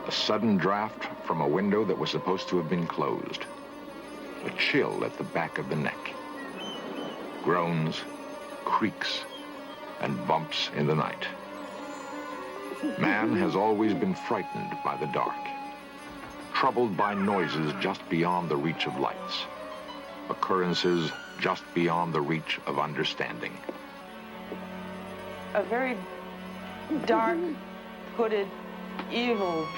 A sudden draft from a window that was supposed to have been closed. A chill at the back of the neck. Groans, creaks, and bumps in the night. Man has always been frightened by the dark, troubled by noises just beyond the reach of lights, occurrences just beyond the reach of understanding. A very dark, hooded, evil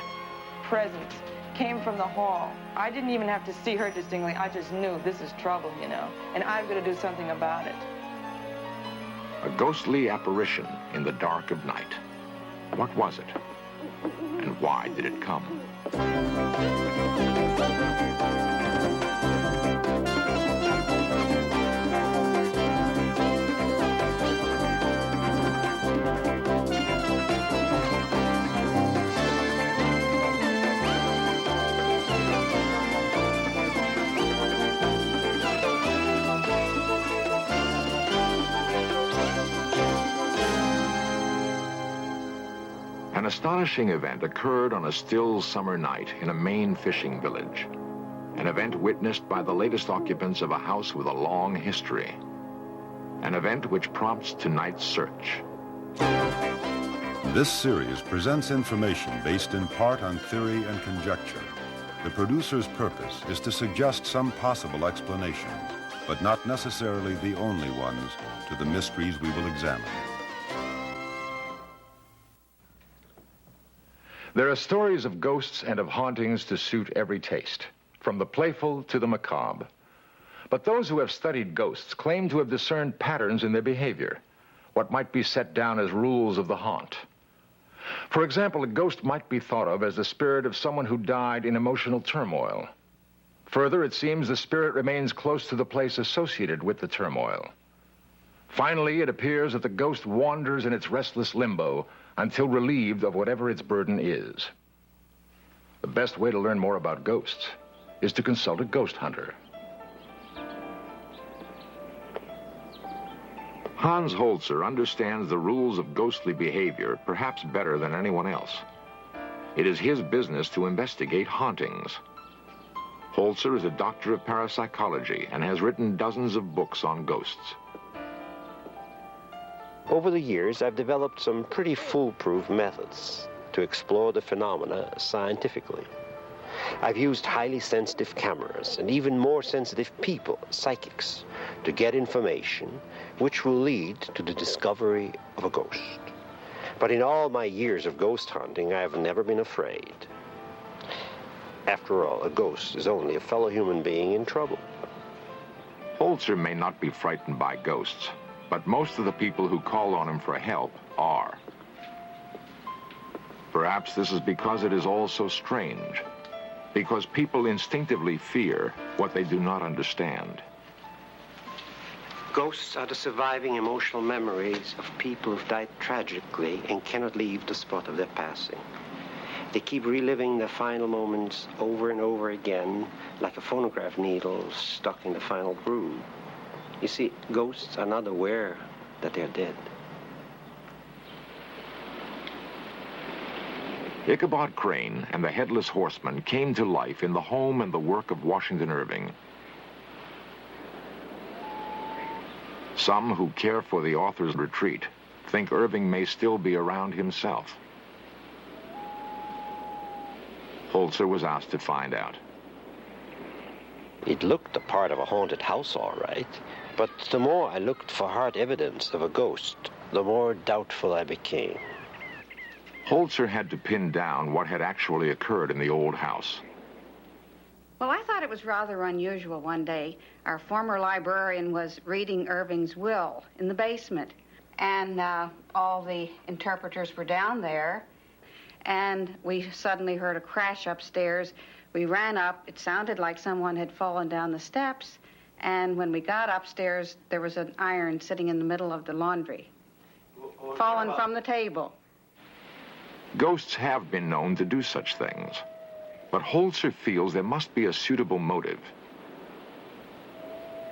presence came from the hall. I didn't even have to see her distinctly. I just knew this is trouble, you know, and I've got to do something about it. A ghostly apparition in the dark of night. What was it? And why did it come? An astonishing event occurred on a still summer night in a Maine fishing village. An event witnessed by the latest occupants of a house with a long history. An event which prompts tonight's search. This series presents information based in part on theory and conjecture. The producer's purpose is to suggest some possible explanation, but not necessarily the only ones to the mysteries we will examine. There are stories of ghosts and of hauntings to suit every taste, from the playful to the macabre. But those who have studied ghosts claim to have discerned patterns in their behavior, what might be set down as rules of the haunt. For example, a ghost might be thought of as the spirit of someone who died in emotional turmoil. Further, it seems the spirit remains close to the place associated with the turmoil. Finally, it appears that the ghost wanders in its restless limbo until relieved of whatever its burden is. The best way to learn more about ghosts is to consult a ghost hunter. Hans Holzer understands the rules of ghostly behavior perhaps better than anyone else. It is his business to investigate hauntings. Holzer is a doctor of parapsychology and has written dozens of books on ghosts. Over the years, I've developed some pretty foolproof methods to explore the phenomena scientifically. I've used highly sensitive cameras and even more sensitive people, psychics, to get information which will lead to the discovery of a ghost. But in all my years of ghost hunting, I have never been afraid. After all, a ghost is only a fellow human being in trouble. Holzer may not be frightened by ghosts, but most of the people who call on him for help are. Perhaps this is because it is all so strange, because people instinctively fear what they do not understand. Ghosts are the surviving emotional memories of people who've died tragically and cannot leave the spot of their passing. They keep reliving their final moments over and over again, like a phonograph needle stuck in the final groove. You see, ghosts are not aware that they're dead. Ichabod Crane and the Headless Horseman came to life in the home and the work of Washington Irving. Some who care for the author's retreat think Irving may still be around himself. Holzer was asked to find out. It looked the part of a haunted house, all right. But the more I looked for hard evidence of a ghost, the more doubtful I became. Holzer had to pin down what had actually occurred in the old house. Well, I thought it was rather unusual one day. Our former librarian was reading Irving's will in the basement, and all the interpreters were down there, and we suddenly heard a crash upstairs. We ran up. It sounded like someone had fallen down the steps. And when we got upstairs, there was an iron sitting in the middle of the laundry, fallen from the table. Ghosts have been known to do such things, but Holzer feels there must be a suitable motive.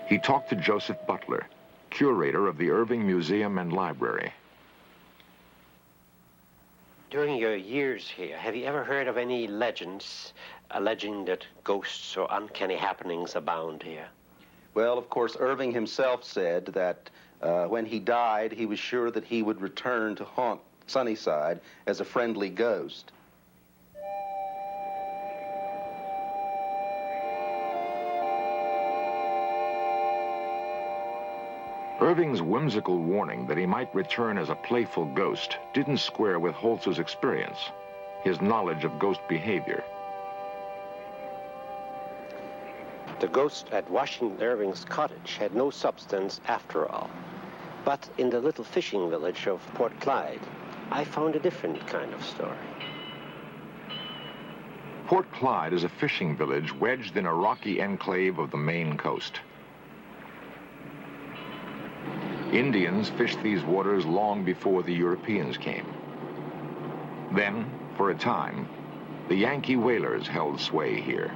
He talked to Joseph Butler, curator of the Irving Museum and Library. During your years here, have you ever heard of any legends alleging that ghosts or uncanny happenings abound here? Well, of course, Irving himself said that when he died, he was sure that he would return to haunt Sunnyside as a friendly ghost. Irving's whimsical warning that he might return as a playful ghost didn't square with Holz's experience, his knowledge of ghost behavior. The ghost at Washington Irving's cottage had no substance after all. But in the little fishing village of Port Clyde, I found a different kind of story. Port Clyde is a fishing village wedged in a rocky enclave of the Maine coast. Indians fished these waters long before the Europeans came. Then, for a time, the Yankee whalers held sway here.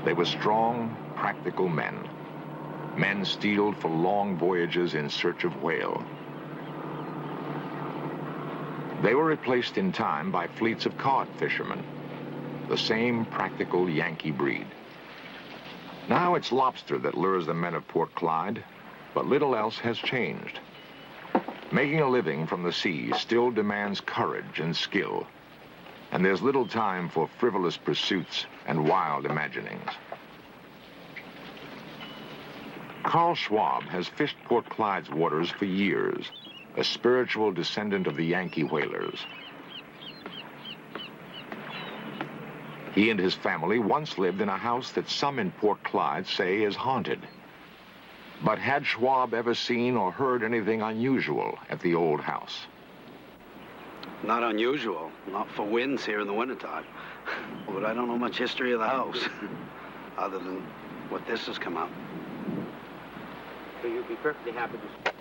They were strong, practical men steeled for long voyages in search of whale. They were replaced in time by fleets of cod fishermen, the same practical Yankee breed. Now it's lobster that lures the men of Port Clyde, but little else has changed. Making a living from the sea still demands courage and skill, and there's little time for frivolous pursuits and wild imaginings. Carl Schwab has fished Port Clyde's waters for years, a spiritual descendant of the Yankee whalers. He and his family once lived in a house that some in Port Clyde say is haunted. But had Schwab ever seen or heard anything unusual at the old house? Not unusual, not for winds here in the wintertime. But I don't know much history of the house, other than what this has come up. So you'd be perfectly happy to...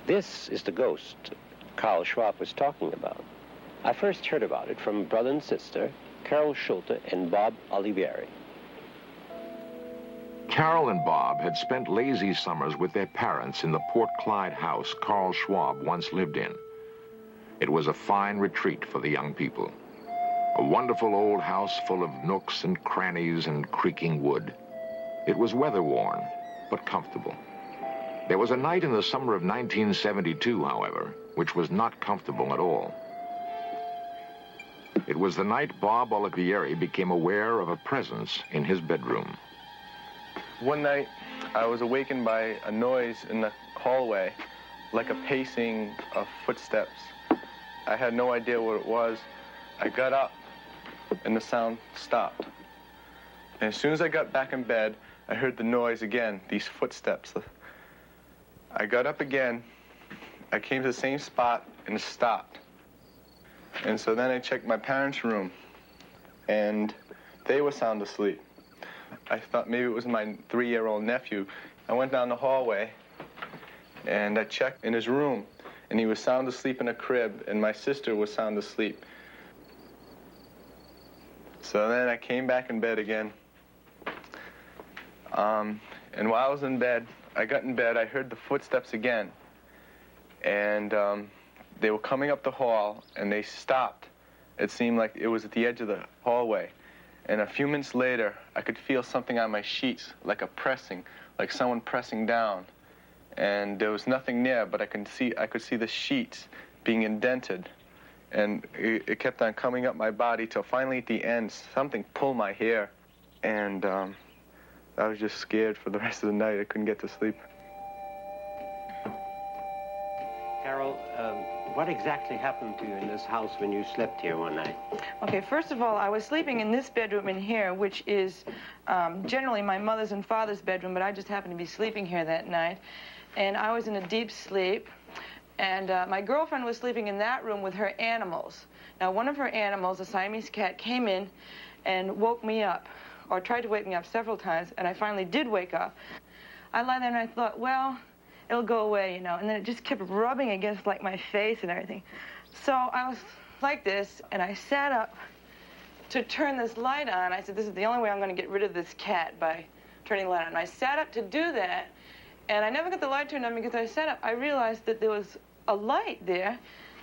This is the ghost Carl Schwab was talking about. I first heard about it from brother and sister, Carol Schulte and Bob Olivieri. Carol and Bob had spent lazy summers with their parents in the Port Clyde house Carl Schwab once lived in. It was a fine retreat for the young people. A wonderful old house full of nooks and crannies and creaking wood. It was weather-worn, but comfortable. There was a night in the summer of 1972, however, which was not comfortable at all. It was the night Bob Olivieri became aware of a presence in his bedroom. One night, I was awakened by a noise in the hallway, like a pacing of footsteps. I had no idea what it was. I got up, and the sound stopped. And as soon as I got back in bed, I heard the noise again, these footsteps. I got up again, I came to the same spot, and it stopped. And so then I checked my parents' room, and they were sound asleep. I thought maybe it was my 3-year-old nephew. I went down the hallway, and I checked in his room, and he was sound asleep in a crib, and my sister was sound asleep. So then I came back in bed again. And while I was in bed, I got in bed, I heard the footsteps again. And they were coming up the hall, and they stopped. It seemed like it was at the edge of the hallway. And a few minutes later, I could feel something on my sheets, like a pressing, like someone pressing down. And there was nothing near, but I could see the sheets being indented. And it kept on coming up my body till finally at the end, something pulled my hair. And I was just scared for the rest of the night. I couldn't get to sleep. Carol, what exactly happened to you in this house when you slept here one night? Okay, first of all, I was sleeping in this bedroom in here, which is generally my mother's and father's bedroom, but I just happened to be sleeping here that night. And I was in a deep sleep, and my girlfriend was sleeping in that room with her animals. Now, one of her animals, a Siamese cat, came in and woke me up, or tried to wake me up several times, and I finally did wake up. I lay there and I thought, well, it'll go away, you know, and then it just kept rubbing against, like, my face and everything. So I was like this, and I sat up to turn this light on. I said, this is the only way I'm going to get rid of this cat, by turning the light on. And I sat up to do that, and I never got the light turned on because I sat up. I realized that there was a light there,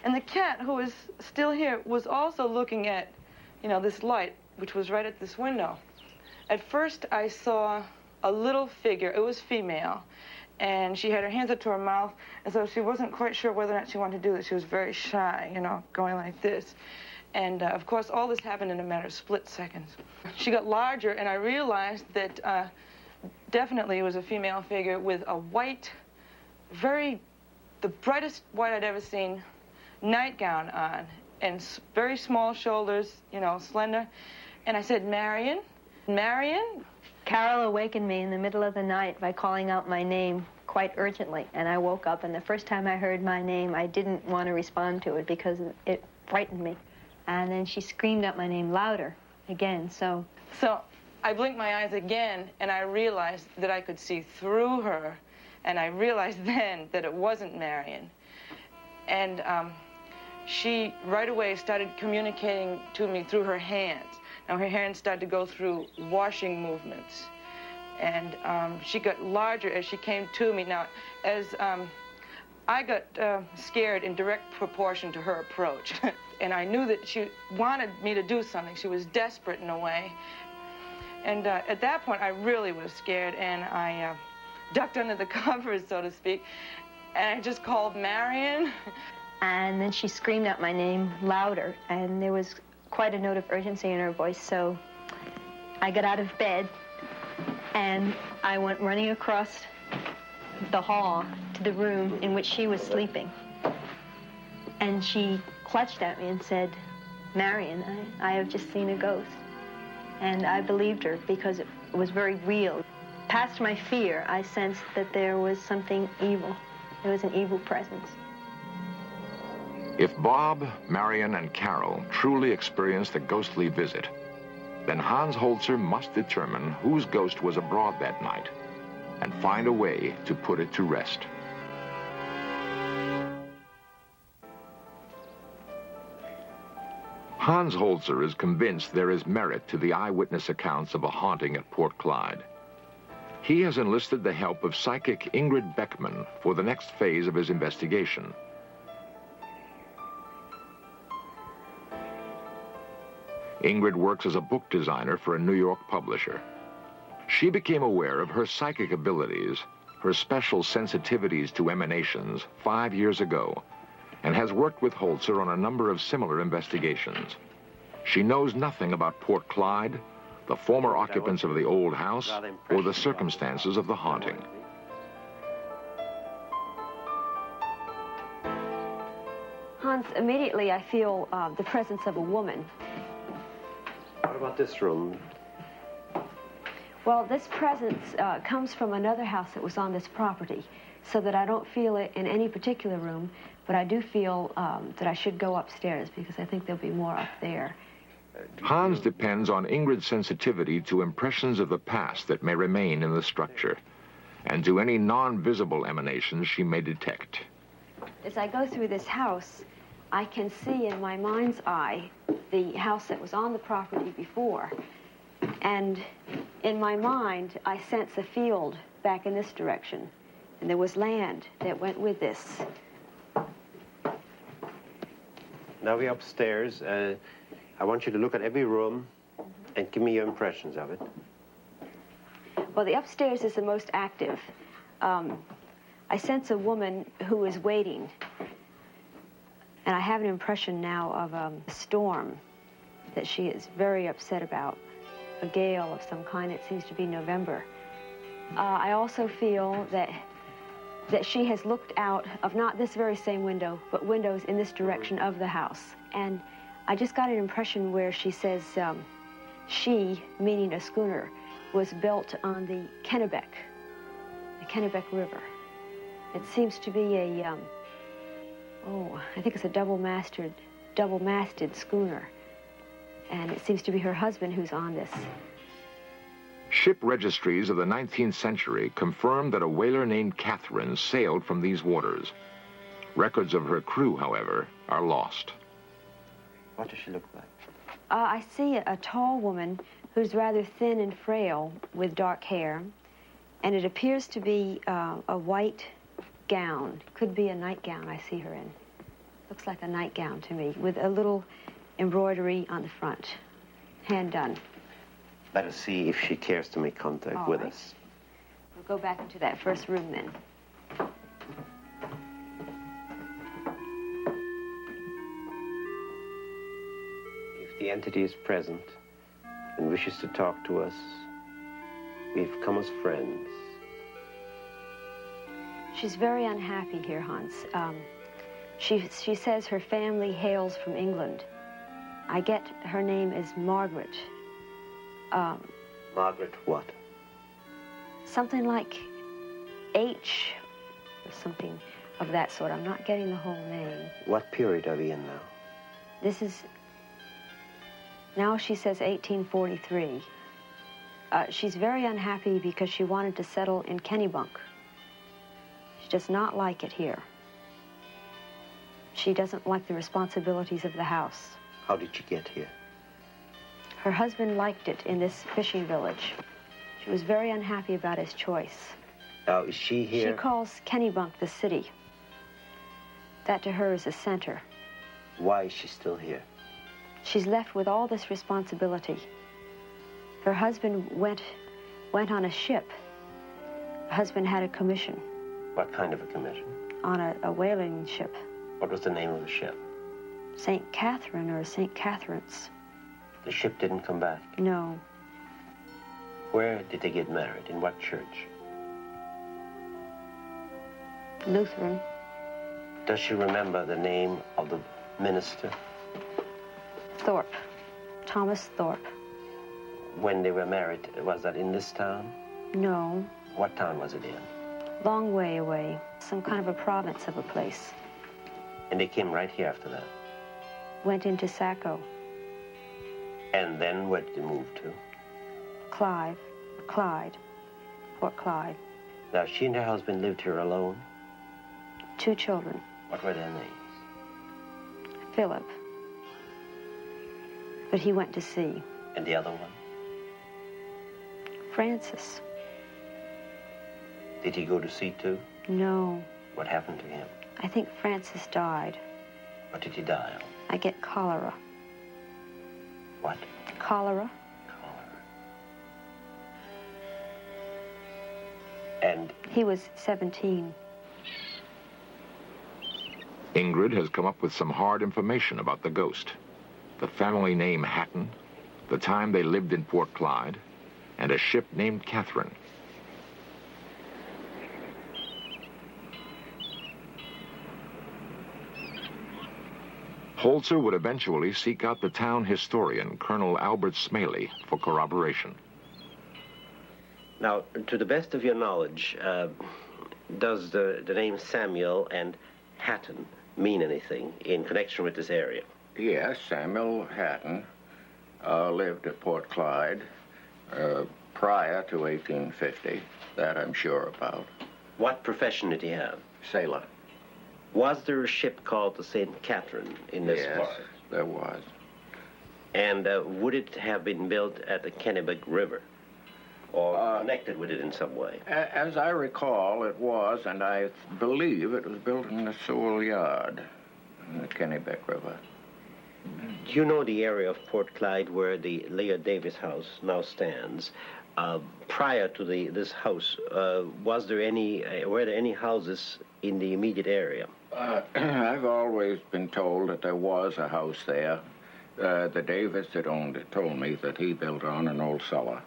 And the cat, who is still here, was also looking at, you know, this light, which was right at this window. At first, I saw a little figure. It was female, and she had her hands up to her mouth, as though she wasn't quite sure whether or not she wanted to do this. She was very shy, you know, going like this. And, of course, all this happened in a matter of split seconds. She got larger, and I realized that definitely it was a female figure with a white, the brightest white I'd ever seen, nightgown on, and very small shoulders, you know, slender. And I said, Marion? Marion? Carol awakened me in the middle of the night by calling out my name quite urgently, and I woke up, and the first time I heard my name, I didn't want to respond to it because it frightened me. And then she screamed out my name louder again, so I blinked my eyes again, and I realized that I could see through her, and I realized then that it wasn't Marion. And she right away started communicating to me through her hands. Now, her hands started to go through washing movements, and she got larger as she came to me. Now, as I got scared in direct proportion to her approach, and I knew that she wanted me to do something. She was desperate in a way. And at that point, I really was scared, and I ducked under the covers, so to speak, and I just called Marion. And then she screamed out my name louder, and there was quite a note of urgency in her voice, so I got out of bed, and I went running across the hall to the room in which she was sleeping. And she clutched at me and said, Marion, I have just seen a ghost. And I believed her because it was very real. Past my fear, I sensed that there was something evil. There was an evil presence. If Bob, Marion, and Carol truly experienced a ghostly visit, then Hans Holzer must determine whose ghost was abroad that night and find a way to put it to rest. Hans Holzer is convinced there is merit to the eyewitness accounts of a haunting at Port Clyde. He has enlisted the help of psychic Ingrid Beckman for the next phase of his investigation. Ingrid works as a book designer for a New York publisher. She became aware of her psychic abilities, her special sensitivities to emanations 5 years ago, and has worked with Holzer on a number of similar investigations. She knows nothing about Port Clyde, the former occupants of the old house, or the circumstances of the haunting. Hans, immediately I feel the presence of a woman. What about this room? Well, this presence comes from another house that was on this property, so that I don't feel it in any particular room, but I do feel that I should go upstairs because I think there'll be more up there. Hans depends on Ingrid's sensitivity to impressions of the past that may remain in the structure, and to any non-visible emanations she may detect. As I go through this house, I can see in my mind's eye the house that was on the property before. And in my mind, I sense a field back in this direction. And there was land that went with this. Now we're upstairs. I want you to look at every room and give me your impressions of it. Well, the upstairs is the most active. I sense a woman who is waiting. And I have an impression now of a storm that she is very upset about, a gale of some kind. It seems to be November. I also feel that she has looked out of not this very same window, but windows in this direction of the house. And I just got an impression where she says she, meaning a schooner, was built on the Kennebec River. It seems to be a, I think it's a double-masted schooner. And it seems to be her husband who's on this. Ship registries of the 19th century confirm that a whaler named Catherine sailed from these waters. Records of her crew, however, are lost. What does she look like? I see a tall woman who's rather thin and frail with dark hair. And it appears to be a white gown. Could be a nightgown I see her in. Looks like a nightgown to me, with a little embroidery on the front. Hand done. Let us see if she cares to make contact with us. We'll go back into that first room then. If the entity is present and wishes to talk to us, we've come as friends. She's very unhappy here, Hans. She says her family hails from England. I get her name is Margaret. Margaret what? Something like H or something of that sort. I'm not getting the whole name. What period are we in now? This is, now she says 1843. She's very unhappy because she wanted to settle in Kennebunk. She does not like it here. She doesn't like the responsibilities of the house. How did she get here? Her husband liked it in this fishing village. She was very unhappy about his choice. Now, is she here? She calls Kennebunk the city. That to her is a center. Why is she still here? She's left with all this responsibility. Her husband went on a ship. Her husband had a commission. What kind of a commission? On a whaling ship. What was the name of the ship? St. Catherine or St. Catherine's. The ship didn't come back? No. Where did they get married? In what church? Lutheran. Does she remember the name of the minister? Thorpe. Thomas Thorpe. When they were married, was that in this town? No. What town was it in? Long way away. Some kind of a province of a place. And they came right here after that? Went into Saco. And then where did they move to? Clyde. Port Clyde. Now, she and her husband lived here alone? 2 children. What were their names? Philip. But he went to sea. And the other one? Francis. Did he go to sea too? No. What happened to him? I think Francis died. What did he die of? I get cholera. What? Cholera. And? He was 17. Ingrid has come up with some hard information about the ghost. The family name Hatton, the time they lived in Port Clyde, and a ship named Catherine. Holzer would eventually seek out the town historian, Colonel Albert Smaley, for corroboration. Now, to the best of your knowledge, does the name Samuel and Hatton mean anything in connection with this area? Yes, Samuel Hatton lived at Port Clyde prior to 1850. That I'm sure about. What profession did he have? Sailor. Was there a ship called the St. Catherine in this part? Yes, there was. And would it have been built at the Kennebec River? Or connected with it in some way? As I recall, it was, and I believe it was built in the Sewell Yard in the Kennebec River. Do you know the area of Port Clyde where the Leah Davis house now stands? Prior to this house, were there any houses in the immediate area? I've always been told that there was a house there. The Davis that owned it told me that he built on an old cellar.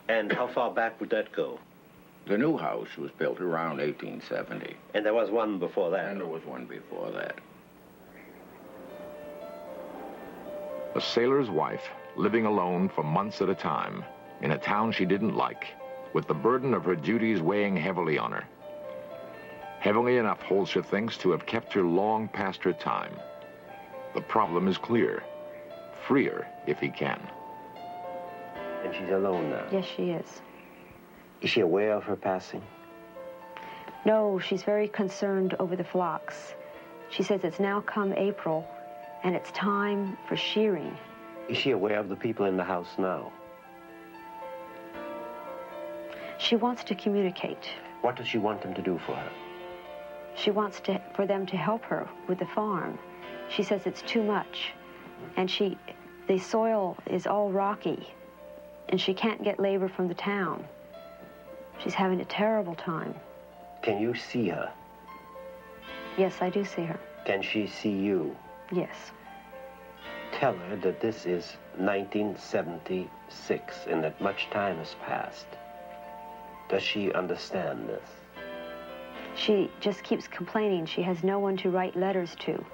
And how far back would that go? The new house was built around 1870. And there was one before that? And there was one before that. A sailor's wife, living alone for months at a time, in a town she didn't like, with the burden of her duties weighing heavily on her. Heavily enough, Holzer thinks, to have kept her long past her time. The problem is clear. Free her if he can. And she's alone now? Yes, she is. Is she aware of her passing? No, she's very concerned over the flocks. She says it's now come April, and it's time for shearing. Is she aware of the people in the house now? She wants to communicate. What does she want them to do for her? She wants for them to help her with the farm. She says it's too much. And the soil is all rocky, and she can't get labor from the town. She's having a terrible time. Can you see her? Yes, I do see her. Can she see you? Yes. Tell her that this is 1976 and that much time has passed. Does she understand this? She just keeps complaining she has no one to write letters to.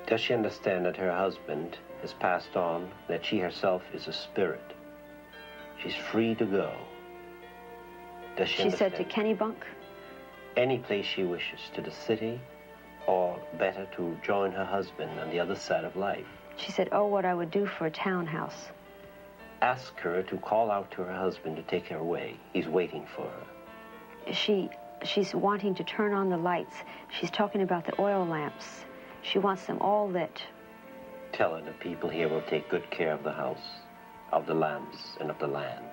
Does she understand that her husband has passed on, that she herself is a spirit? She's free to go. Does she understand? Said to Kennybunk? Any place she wishes, to the city, or better to join her husband on the other side of life. She said, oh, what I would do for a townhouse. Ask her to call out to her husband to take her away. He's waiting for her. She's wanting to turn on the lights. She's talking about the oil lamps. She wants them all lit. Tell her the people here will take good care of the house, of the lamps, and of the land.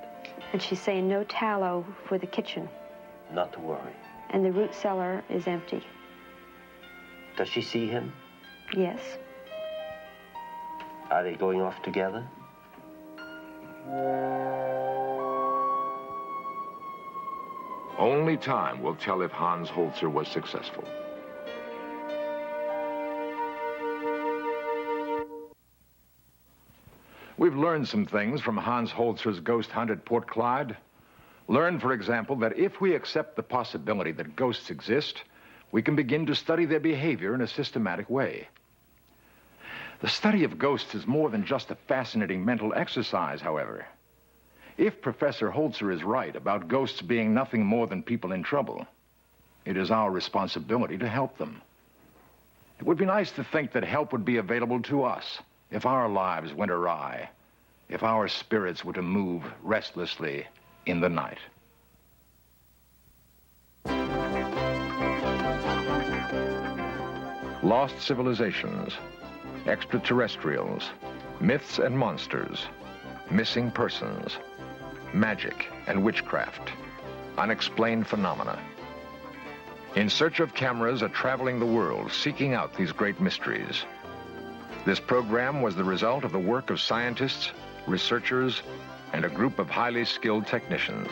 And she's saying no tallow for the kitchen. Not to worry. And the root cellar is empty. Does she see him? Yes. Are they going off together? Only time will tell if Hans Holzer was successful. We've learned some things from Hans Holzer's ghost hunt at Port Clyde. Learned, for example, that if we accept the possibility that ghosts exist, we can begin to study their behavior in a systematic way. The study of ghosts is more than just a fascinating mental exercise, however. If Professor Holzer is right about ghosts being nothing more than people in trouble, it is our responsibility to help them. It would be nice to think that help would be available to us if our lives went awry, if our spirits were to move restlessly in the night. Lost civilizations, extraterrestrials, myths and monsters, missing persons, magic and witchcraft, unexplained phenomena. In Search of Cameras are traveling the world, seeking out these great mysteries. This program was the result of the work of scientists, researchers, and a group of highly skilled technicians.